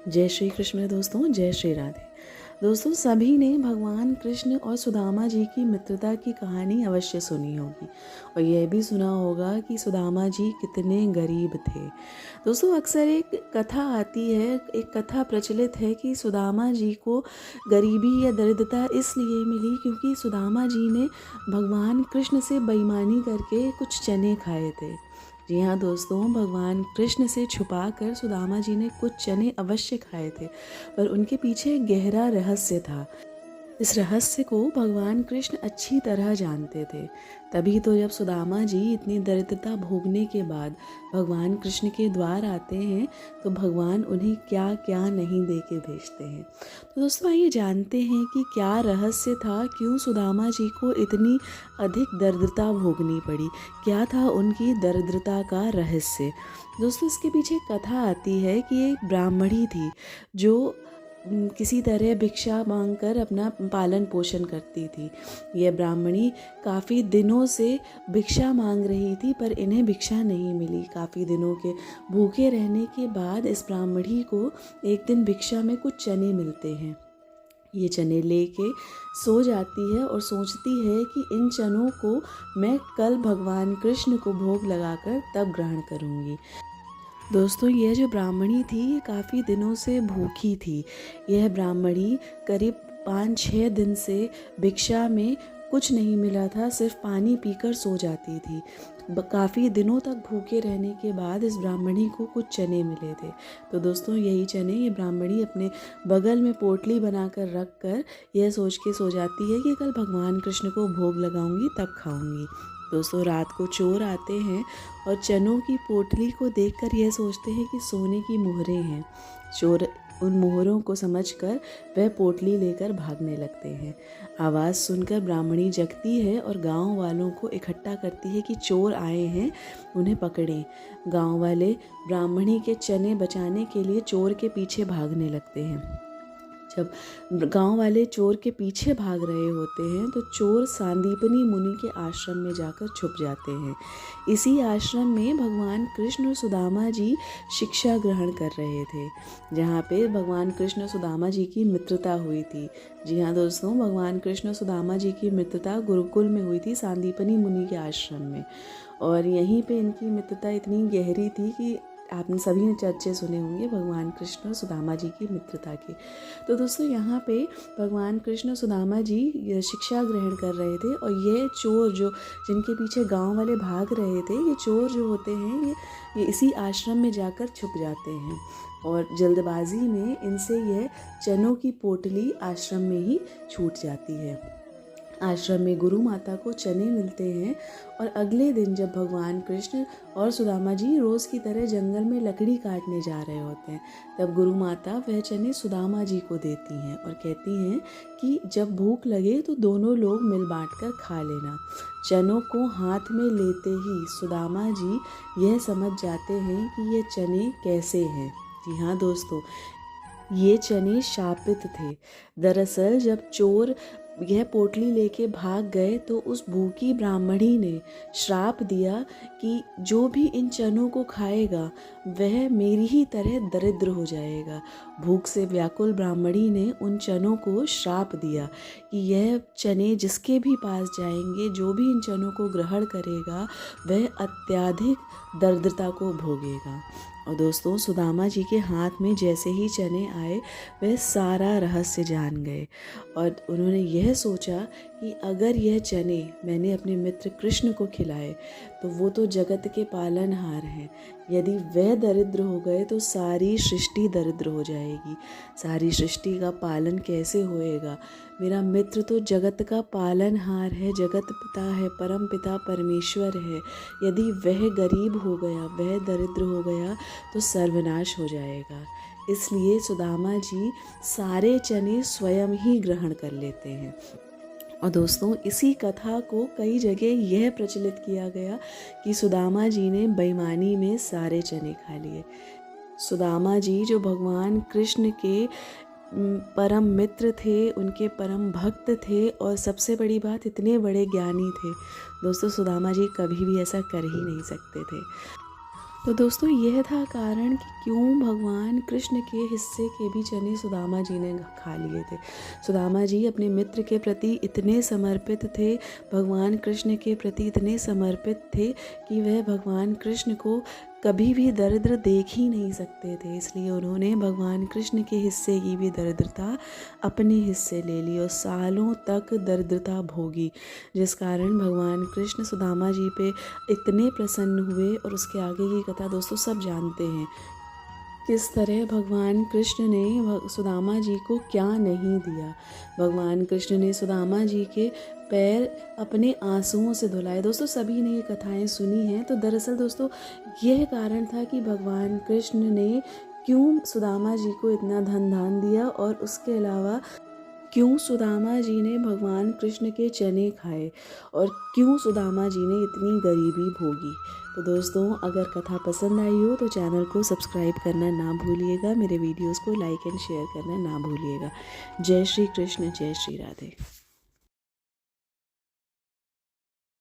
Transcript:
जय श्री कृष्ण दोस्तों, जय श्री राधे। दोस्तों, सभी ने भगवान कृष्ण और सुदामा जी की मित्रता की कहानी अवश्य सुनी होगी और यह भी सुना होगा कि सुदामा जी कितने गरीब थे। दोस्तों, अक्सर एक कथा आती है, एक कथा प्रचलित है कि सुदामा जी को गरीबी या दरिद्रता इसलिए मिली क्योंकि सुदामा जी ने भगवान कृष्ण से बेईमानी करके कुछ चने खाए थे। जी हाँ दोस्तों, भगवान कृष्ण से छुपा कर सुदामा जी ने कुछ चने अवश्य खाए थे, पर उनके पीछे एक गहरा रहस्य था। इस रहस्य को भगवान कृष्ण अच्छी तरह जानते थे। तभी तो जब सुदामा जी इतनी दरिद्रता भोगने के बाद भगवान कृष्ण के द्वार आते हैं तो भगवान उन्हें क्या क्या नहीं दे के भेजते हैं। तो दोस्तों, आइए जानते हैं कि क्या रहस्य था, क्यों सुदामा जी को इतनी अधिक दरिद्रता भोगनी पड़ी, क्या था उनकी दरिद्रता का रहस्य। दोस्तों, इसके पीछे कथा आती है कि एक ब्राह्मणी थी जो किसी तरह भिक्षा मांगकर अपना पालन पोषण करती थी। यह ब्राह्मणी काफ़ी दिनों से भिक्षा मांग रही थी पर इन्हें भिक्षा नहीं मिली। काफ़ी दिनों के भूखे रहने के बाद इस ब्राह्मणी को एक दिन भिक्षा में कुछ चने मिलते हैं। ये चने लेके सो जाती है और सोचती है कि इन चनों को मैं कल भगवान कृष्ण को भोग लगाकर तब ग्रहण करूँगी। दोस्तों, यह जो ब्राह्मणी थी ये काफ़ी दिनों से भूखी थी। यह ब्राह्मणी करीब 5-6 दिन से भिक्षा में कुछ नहीं मिला था, सिर्फ पानी पीकर सो जाती थी। काफ़ी दिनों तक भूखे रहने के बाद इस ब्राह्मणी को कुछ चने मिले थे। तो दोस्तों, यही चने ये ब्राह्मणी अपने बगल में पोटली बनाकर रख कर यह सोच के सो जाती है कि कल भगवान कृष्ण को भोग लगाऊंगी तब खाऊंगी। दोस्तों, रात को चोर आते हैं और चनों की पोटली को देखकर यह सोचते हैं कि सोने की मोहरें हैं। चोर उन मोहरों को समझकर वह पोटली लेकर भागने लगते हैं। आवाज़ सुनकर ब्राह्मणी जगती है और गांव वालों को इकट्ठा करती है कि चोर आए हैं, उन्हें पकड़ें। गांव वाले ब्राह्मणी के चने बचाने के लिए चोर के पीछे भागने लगते हैं। जब गांव वाले चोर के पीछे भाग रहे होते हैं तो चोर सांदीपनी मुनि के आश्रम में जाकर छुप जाते हैं। इसी आश्रम में भगवान कृष्ण और सुदामा जी शिक्षा ग्रहण कर रहे थे, जहाँ पे भगवान कृष्ण और सुदामा जी की मित्रता हुई थी। जी हाँ दोस्तों, भगवान कृष्ण और सुदामा जी की मित्रता गुरुकुल में हुई थी, सांदीपनी मुनि के आश्रम में। और यहीं पे इनकी मित्रता इतनी गहरी थी कि आपने सभी ने चर्चे सुने होंगे भगवान कृष्ण और सुदामा जी की मित्रता के। तो दोस्तों, यहाँ पे भगवान कृष्ण और सुदामा जी शिक्षा ग्रहण कर रहे थे और ये चोर जो जिनके पीछे गांव वाले भाग रहे थे, ये चोर जो होते हैं ये इसी आश्रम में जाकर छुप जाते हैं और जल्दबाजी में इनसे यह चनों की पोटली आश्रम में ही छूट जाती है। आश्रम में गुरु माता को चने मिलते हैं और अगले दिन जब भगवान कृष्ण और सुदामा जी रोज़ की तरह जंगल में लकड़ी काटने जा रहे होते हैं, तब गुरु माता वह चने सुदामा जी को देती हैं और कहती हैं कि जब भूख लगे तो दोनों लोग मिल बांट कर खा लेना। चनों को हाथ में लेते ही सुदामा जी यह समझ जाते हैं कि ये चने कैसे हैं। जी हाँ दोस्तों, ये चने शापित थे। दरअसल जब चोर यह पोटली लेके भाग गए तो उस भूखी ब्राह्मणी ने श्राप दिया कि जो भी इन चनों को खाएगा वह मेरी ही तरह दरिद्र हो जाएगा। भूख से व्याकुल ब्राह्मणी ने उन चनों को श्राप दिया कि यह चने जिसके भी पास जाएंगे, जो भी इन चनों को ग्रहण करेगा वह अत्यधिक दरिद्रता को भोगेगा। और दोस्तों, सुदामा जी के हाथ में जैसे ही चने आए वह सारा रहस्य जान गए और उन्होंने यह सोचा कि अगर यह चने मैंने अपने मित्र कृष्ण को खिलाए तो वो तो जगत के पालनहार हैं, यदि वह दरिद्र हो गए तो सारी सृष्टि दरिद्र हो जाएगी। सारी सृष्टि का पालन कैसे होएगा? मेरा मित्र तो जगत का पालनहार है, जगत पिता है, परम पिता परमेश्वर है। यदि वह गरीब हो गया, वह दरिद्र हो गया तो सर्वनाश हो जाएगा। इसलिए सुदामा जी सारे चने स्वयं ही ग्रहण कर लेते हैं। और दोस्तों, इसी कथा को कई जगह यह प्रचलित किया गया कि सुदामा जी ने बेईमानी में सारे चने खा लिए। सुदामा जी जो भगवान कृष्ण के परम मित्र थे, उनके परम भक्त थे और सबसे बड़ी बात इतने बड़े ज्ञानी थे। दोस्तों, सुदामा जी कभी भी ऐसा कर ही नहीं सकते थे। तो दोस्तों यह था कारण कि क्यों भगवान कृष्ण के हिस्से के भी चने सुदामा जी ने खा लिए थे। सुदामा जी अपने मित्र के प्रति इतने समर्पित थे, भगवान कृष्ण के प्रति इतने समर्पित थे कि वह भगवान कृष्ण को कभी भी दरिद्र देख ही नहीं सकते थे। इसलिए उन्होंने भगवान कृष्ण के हिस्से की भी दरिद्रता अपने हिस्से ले ली और सालों तक दरिद्रता भोगी, जिस कारण भगवान कृष्ण सुदामा जी पे इतने प्रसन्न हुए। और उसके आगे की कथा दोस्तों सब जानते हैं, किस तरह भगवान कृष्ण ने सुदामा जी को क्या नहीं दिया। भगवान कृष्ण ने सुदामा जी के पैर अपने आंसुओं से धुलाए। दोस्तों सभी ने ये कथाएं सुनी हैं। तो दरअसल दोस्तों यह कारण था कि भगवान कृष्ण ने क्यों सुदामा जी को इतना धन दान दिया और उसके अलावा क्यों सुदामा जी ने भगवान कृष्ण के चने खाए और क्यों सुदामा जी ने इतनी गरीबी भोगी। तो दोस्तों अगर कथा पसंद आई हो तो चैनल को सब्सक्राइब करना ना भूलिएगा, मेरे वीडियोस को लाइक एंड शेयर करना ना भूलिएगा। जय श्री कृष्ण, जय श्री राधे।